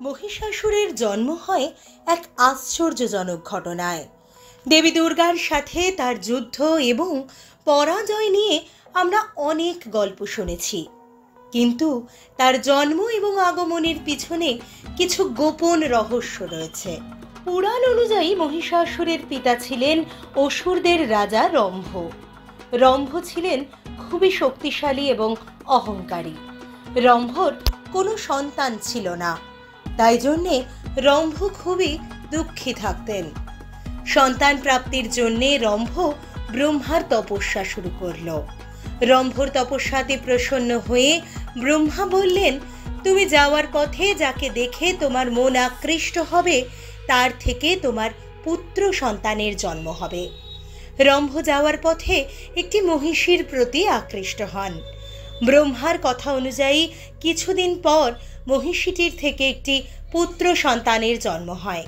মহিষাসুরের জন্ম হয় এক আশ্চর্যজনক ঘটনায়। দেবী দুর্গার সাথে তার যুদ্ধ এবং পরাজয় নিয়ে আমরা অনেক গল্প শুনেছি, কিন্তু তার জন্ম এবং আগমনের পিছনে কিছু গোপন রহস্য রয়েছে। পুরাণ অনুযায়ী মহিষাসুরের পিতা ছিলেন অসুরদের রাজা রম্ভ। রম্ভ ছিলেন খুবই শক্তিশালী এবং অহংকারী। রম্ভর কোনো সন্তান ছিল না, তাই জন্যে রম্ভ খুবই দুঃখী থাকতেন। সন্তান প্রাপ্তির জন্যে রম্ভ ব্রহ্মার তপস্যা শুরু করল। রম্ভর তপস্যাতে প্রসন্ন হয়ে ব্রহ্মা বললেন, তুমি যাওয়ার পথে যাকে দেখে তোমার মন আকৃষ্ট হবে তার থেকে তোমার পুত্র সন্তানের জন্ম হবে। রম্ভ যাওয়ার পথে একটি মহিষীর প্রতি আকৃষ্ট হন। ব্রহ্মার কথা অনুযায়ী কিছুদিন পর মহিষীটির থেকে একটি পুত্র সন্তানের জন্ম হয়।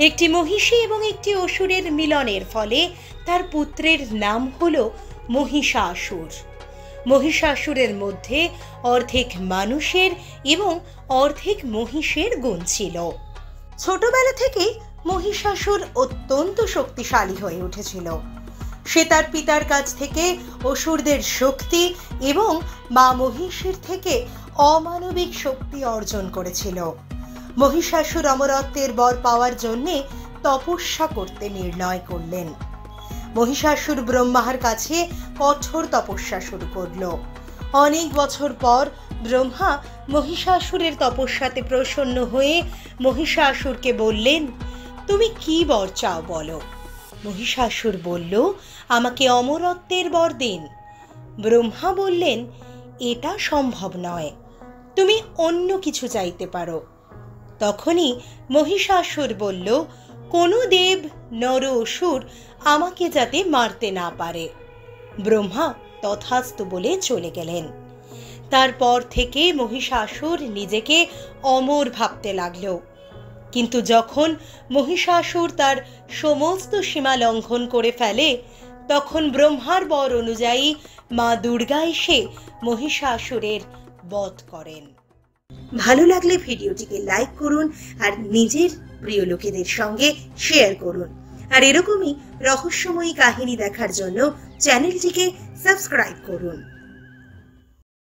একটি মহিষী এবং একটি অসুরের মিলনের ফলে তার পুত্রের নাম হলো মহিষাসুর। মহিষাসুরের মধ্যে অর্ধেক মানুষের এবং অর্ধেক মহিষের গুণ ছিল। ছোটবেলা থেকেই মহিষাসুর অত্যন্ত শক্তিশালী হয়ে উঠেছিল। সে তার পিতার কাছ থেকে অসুরদের শক্তি এবং মা মহিষীর থেকে অমানবিক শক্তি অর্জন করেছিল। মহিষাসুর অমরত্বের বর পাওয়ার জন্যে তপস্যা করতে নির্ণয় করলেন। মহিষাসুর ব্রহ্মার কাছে কঠোর তপস্যা শুরু করল। অনেক বছর পর ব্রহ্মা মহিষাসুরের তপস্যাতে প্রসন্ন হয়ে মহিষাসুরকে বললেন, তুমি কি বর চাও বলো। মহিষাসুর বলল, আমাকে অমরত্বের বর দিন। ব্রহ্মা বললেন, এটা সম্ভব নয়, তুমি অন্য কিছু চাইতে পারো। তখনই মহিষাসুর বলল, কোনো দেব নর অসুর আমাকে যাতে মারতে না পারে। ব্রহ্মা তথাস্তু বলে চলে গেলেন। তারপর থেকে মহিষাসুর নিজেকে অমর ভাবতে লাগল। কিন্তু যখন মহিষাসুর তার সমস্ত সীমা লঙ্ঘন করে ফেলে, তখন ব্রহ্মার বর অনুযায়ী মা দুর্গা এসে মহিষাসুরের বধ করেন। ভালো লাগলে ভিডিওটিকে লাইক করুন আর নিজের প্রিয় লোকেদের সঙ্গে শেয়ার করুন। আর এরকমই রহস্যময়ী কাহিনী দেখার জন্য চ্যানেলটিকে সাবস্ক্রাইব করুন।